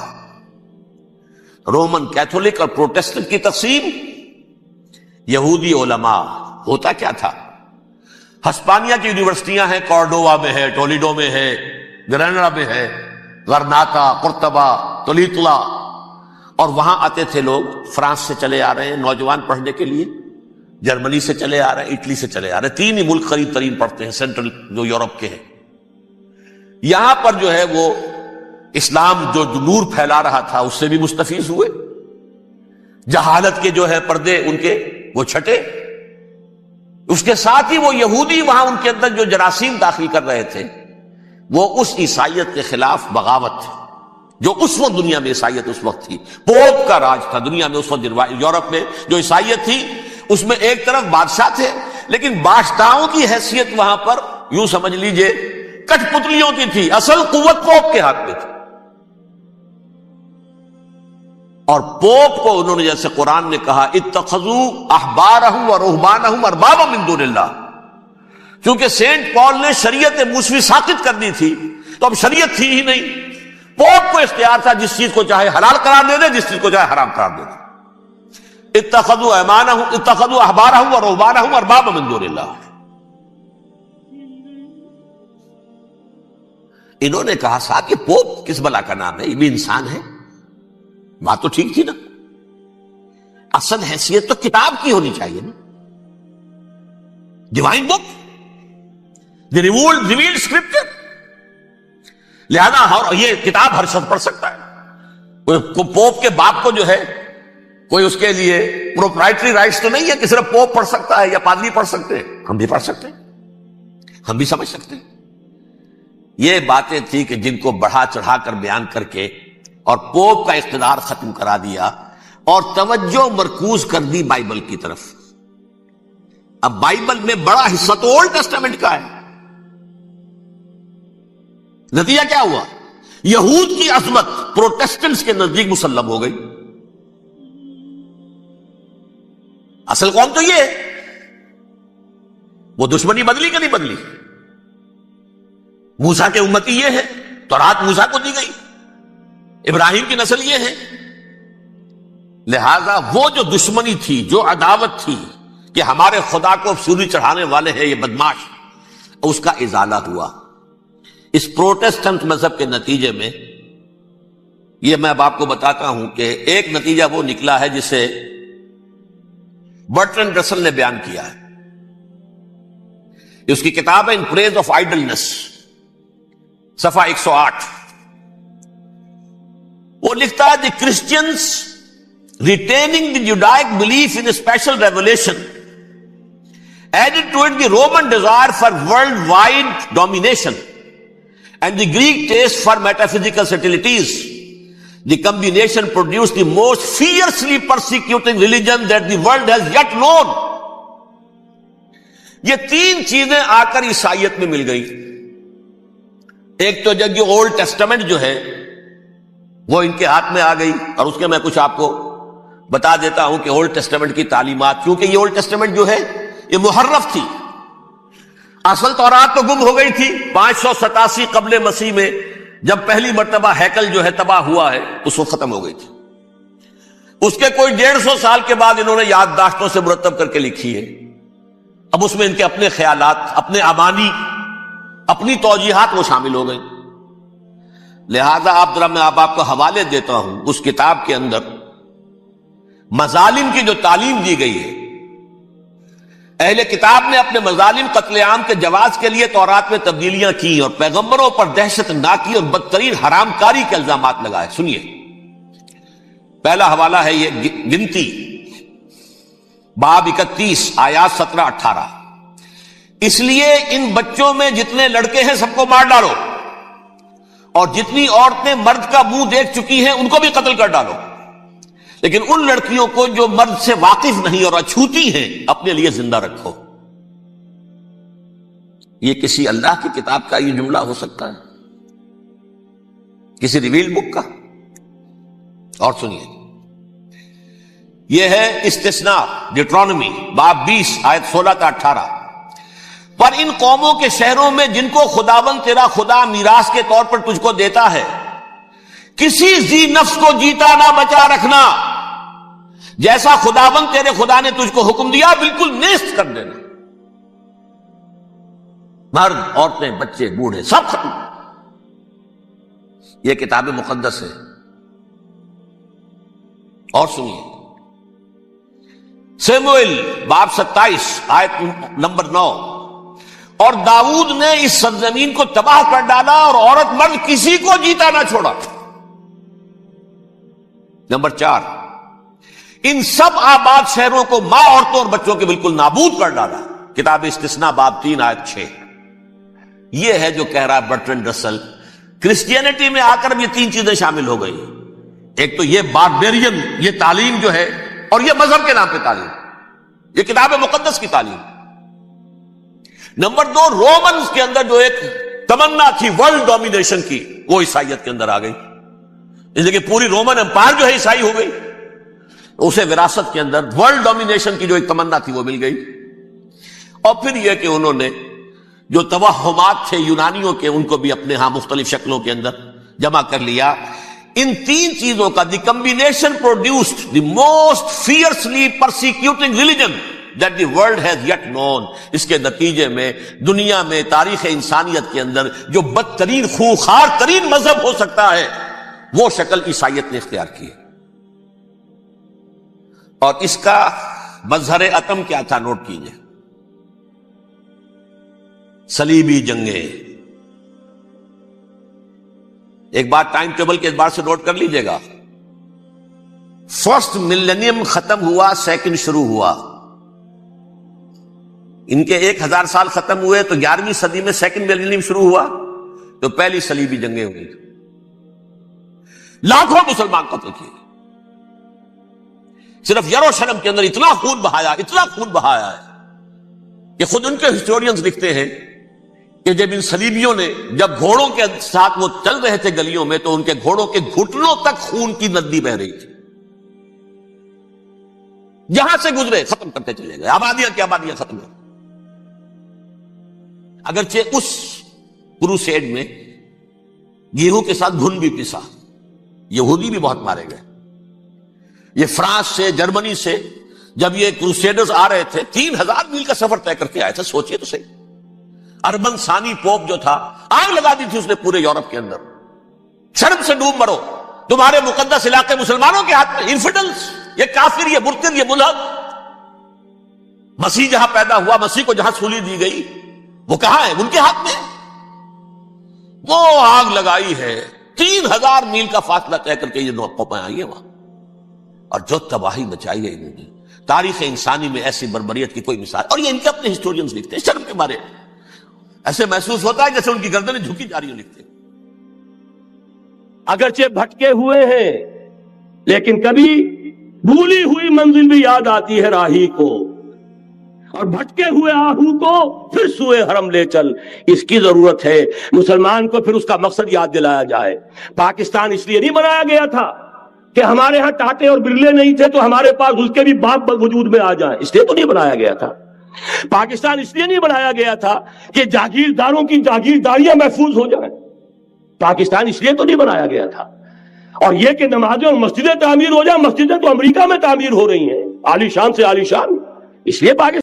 رومن کیتھولک اور پروٹیسٹنٹ کی تقسیم، یہودی علماء۔ ہوتا کیا تھا، ہسپانیہ کی یونیورسٹیاں ہیں، کارڈووا میں ہے، ٹولیڈو میں ہے، گریناڈا میں ہے، غرناطہ، قرطبہ، تولیتلا، اور وہاں آتے تھے لوگ، فرانس سے چلے آ رہے ہیں نوجوان پڑھنے کے لیے، جرمنی سے چلے آ رہے ہیں، اٹلی سے چلے آ رہے ہیں، 3 ہی ملک قریب ترین پڑھتے ہیں سینٹرل جو یورپ کے ہیں۔ یہاں پر جو ہے وہ اسلام جو نور پھیلا رہا تھا اس سے بھی مستفیض ہوئے، جہالت کے جو ہے پردے ان کے وہ چھٹے، اس کے ساتھ ہی وہ یہودی وہاں ان کے اندر جو جراثیم داخل کر رہے تھے وہ اس عیسائیت کے خلاف بغاوت تھی، جو اس وقت دنیا میں عیسائیت اس وقت تھی، پوپ کا راج تھا دنیا میں اس وقت۔ یورپ میں جو عیسائیت تھی اس میں ایک طرف بادشاہ تھے، لیکن بادشاہوں کی حیثیت وہاں پر یوں سمجھ لیجئے کٹھ پتلیوں کی تھی، اصل قوت پوپ کے ہاتھ میں تھی۔ اور پوپ کو انہوں نے جیسے قرآن نے کہا اتخذوا احبارهم ورهبانهم اربابا من دون اللہ، کیونکہ سینٹ پال نے شریعت موسوی ساقط کر دی تھی تو اب شریعت تھی ہی نہیں، پوپ کو اختیار تھا جس چیز کو چاہے حلال قرار دے دے، جس چیز کو چاہے حرام قرار دے دے۔ اتخذوا احبارهم ورهبانهم اربابا من دون اللہ۔ انہوں نے کہا صاحب یہ پوپ کس بلا کا نام ہے، یہ بھی انسان ہے۔ بات تو ٹھیک تھی نا، اصل حیثیت تو کتاب کی ہونی چاہیے نا، ڈیوائن بک، دی ریویلڈ اسکرپچر۔ لہذا یہ کتاب ہر شخص پڑھ سکتا ہے، پوپ کے باپ کو جو ہے کوئی اس کے لیے پروپرائٹری رائٹس تو نہیں ہے کہ صرف پوپ پڑھ سکتا ہے یا پادری پڑھ سکتے ہیں، ہم بھی پڑھ سکتے ہیں، ہم بھی سمجھ سکتے ہیں۔ یہ باتیں تھی کہ جن کو بڑھا چڑھا کر بیان کر کے اور پوپ کا اقتدار ختم کرا دیا اور توجہ مرکوز کر دی بائبل کی طرف۔ اب بائبل میں بڑا حصہ تو اولڈ ٹیسٹامنٹ کا ہے۔ نتیجہ کیا ہوا، یہود کی عظمت پروٹیسٹنٹس کے نزدیک مسلم ہو گئی۔ اصل قوم تو یہ ہے، وہ دشمنی بدلی کہ نہیں بدلی؟ موسیٰ کے امتی یہ ہے، تورات موسیٰ کو دی گئی، ابراہیم کی نسل یہ ہے۔ لہذا وہ جو دشمنی تھی، جو عداوت تھی کہ ہمارے خدا کو سولی چڑھانے والے ہیں یہ بدماش، اس کا ازالہ ہوا اس پروٹیسٹنٹ مذہب کے نتیجے میں۔ یہ میں اب آپ کو بتاتا ہوں کہ ایک نتیجہ وہ نکلا ہے جسے برٹرنڈ رسل نے بیان کیا ہے، اس کی کتاب ہے ان پریز آف آئیڈلنس، صفحہ 108۔ وہ لکھتا ہے the Christians retaining the Judaic belief in special revelation added to it the Roman desire for worldwide domination and the Greek taste for metaphysical subtleties. The combination produced the most fiercely persecuting religion that the world has yet known. یہ 3 چیزیں آ کر عیسائیت میں مل گئی۔ ایک تو جب یہ اولڈ ٹیسٹامنٹ جو ہے وہ ان کے ہاتھ میں آ گئی، اور اس کے میں کچھ آپ کو بتا دیتا ہوں کہ اولڈ ٹیسٹامنٹ کی تعلیمات، کیونکہ یہ اولڈ ٹیسٹامنٹ جو ہے یہ محرف تھی. اصل تورات تو گم ہو گئی تھی 587 قبل مسیح میں، جب پہلی مرتبہ ہیکل جو ہے تباہ ہوا ہے اس وقت ختم ہو گئی تھی. اس کے کوئی 150 سال کے بعد انہوں نے یادداشتوں سے مرتب کر کے لکھی ہے. اب اس میں ان کے اپنے خیالات، اپنے امانی، اپنی توجیحات وہ شامل ہو گئی. لہذا میں آپ کو حوالے دیتا ہوں اس کتاب کے اندر مظالم کی جو تعلیم دی گئی ہے. اہل کتاب نے اپنے مظالم قتل عام کے جواز کے لیے تورات میں تبدیلیاں کی اور پیغمبروں پر دہشت ناکی اور بدترین حرام کاری کے الزامات لگائے. سنیے، پہلا حوالہ ہے یہ گنتی باب 31 آیات 17-18. اس لیے ان بچوں میں جتنے لڑکے ہیں سب کو مار ڈالو، اور جتنی عورتیں مرد کا منہ دیکھ چکی ہیں ان کو بھی قتل کر ڈالو، لیکن ان لڑکیوں کو جو مرد سے واقف نہیں اور اچھوتی ہیں اپنے لیے زندہ رکھو. یہ کسی اللہ کی کتاب کا یہ جملہ ہو سکتا ہے؟ کسی ریویل بک کا؟ اور سنیے، یہ ہے استثناء ڈیٹرانومی باب 20 آیت 16-18. پر ان قوموں کے شہروں میں جن کو خداوند تیرا خدا میراث کے طور پر تجھ کو دیتا ہے، کسی ذی نفس کو جیتا نہ بچا رکھنا، جیسا خداوند تیرے خدا نے تجھ کو حکم دیا بالکل نیست کر دینا. مرد، عورتیں، بچے، بوڑھے سب ختم. یہ کتاب مقدس ہے. اور سنیے، سیموئیل باب 27 آیت نمبر 9. اور داؤد نے اس سرزمین کو تباہ کر ڈالا اور عورت مرد کسی کو جیتا نہ چھوڑا. نمبر 4، ان سب آباد شہروں کو ماں، عورتوں اور بچوں کے بالکل نابود کر ڈالا. کتاب استثناء باب 3 آیت 6. یہ ہے جو کہہ رہا ہے برٹرنڈ رسل، کرسچینٹی میں آ کر یہ 3 چیزیں شامل ہو گئی. ایک تو یہ باربیرین یہ تعلیم جو ہے، اور یہ مذہب کے نام پہ تعلیم، یہ کتاب مقدس کی تعلیم. نمبر 2، رومنز کے اندر جو ایک تمنا تھی ورلڈ ڈومینیشن کی، وہ عیسائیت کے اندر آ گئی. اس لیے کہ پوری رومن امپائر جو ہے عیسائی ہو گئی. اسے وراثت کے اندر ورلڈ ڈومینیشن کی جو ایک تمنا تھی وہ مل گئی. اور پھر یہ کہ انہوں نے جو توہمات تھے یونانیوں کے ان کو بھی اپنے ہاں مختلف شکلوں کے اندر جمع کر لیا. ان 3 چیزوں کا the combination produced the most fiercely persecuting religion that the world has yet known. اس کے نتیجے میں دنیا میں تاریخ انسانیت کے اندر جو بدترین خوخار ترین مذہب ہو سکتا ہے وہ شکل عیسائیت نے اختیار کی. اور اس کا مظہر عتم کیا تھا؟ نوٹ کیجئے، صلیبی جنگیں. ایک بات ٹائم ٹیبل کے اعتبار سے نوٹ کر لیجئے گا. فرسٹ ملینیم ختم ہوا، سیکنڈ شروع ہوا. ان کے 1000 سال ختم ہوئے تو 11ویں صدی میں سیکنڈ ملینیم شروع ہوا تو پہلی صلیبی جنگیں ہوئی. لاکھوں مسلمان قتل کیے. صرف یروشلم کے اندر اتنا خون بہایا ہے کہ خود ان کے ہسٹورینز لکھتے ہیں کہ جب ان صلیبیوں نے جب گھوڑوں کے ساتھ وہ چل رہے تھے گلیوں میں تو ان کے گھوڑوں کے گھٹنوں تک خون کی ندی بہ رہی تھی. جہاں سے گزرے ختم کرتے چلے گئے، آبادیاں کی آبادیاں ختم ہو. اگرچہ اس کروسیڈ میں گیہوں کے ساتھ گھن بھی پسا، یہودی بھی بہت مارے گئے. یہ فرانس سے، جرمنی سے جب یہ کروسیڈرز آ رہے تھے 3000 میل کا سفر طے کر کے آئے تھے. سوچئے تو صحیح، اربن ثانی پوپ جو تھا آگ لگا دی تھی اس نے پورے یورپ کے اندر. شرم سے ڈوب مرو، تمہارے مقدس علاقے مسلمانوں کے ہاتھ میں. انفیڈلز، یہ کافر، یہ مرتد، یہ ملحد. مسیح جہاں پیدا ہوا، مسیح کو جہاں سولی دی گئی وہ کہاں ہے؟ ان کے ہاتھ میں. وہ آگ لگائی ہے، 3000 میل کا فاصلہ طے کر کے یہ قومیں آئی ہیں وہاں، اور جو تباہی مچائی ہے انہوں نے. تاریخ انسانی میں ایسی بربریت کی کوئی مثال. اور یہ ان کے اپنے ہسٹورینز لکھتے ہیں شرم کے بارے. ایسے محسوس ہوتا ہے جیسے ان کی گردنیں جھکی جا رہی ہیں. لکھتے ہیں اگرچہ بھٹکے ہوئے ہیں لیکن کبھی بھولی ہوئی منزل بھی یاد آتی ہے راہی کو، اور بھٹکے ہوئے آہو کو پھر سوئے حرم لے چل. اس کی ضرورت ہے مسلمان کو پھر اس کا مقصد یاد دلایا جائے. پاکستان اس لیے نہیں بنایا گیا تھا کہ ہمارے ہاں ٹاٹے اور برلے نہیں تھے تو ہمارے پاس اس کے بھی باپ وجود میں آ جائیں، اس لیے تو نہیں بنایا گیا تھا. پاکستان اس لیے نہیں بنایا گیا تھا کہ جاگیرداروں کی جاگیرداریاں محفوظ ہو جائیں. پاکستان اس لیے تو نہیں بنایا گیا تھا. اور یہ کہ نمازیں اور مسجدیں تعمیر ہو جائیں، مسجدیں تو امریکہ میں تعمیر ہو رہی ہیں عالی شان سے عالی شان. اس لیے پاکستان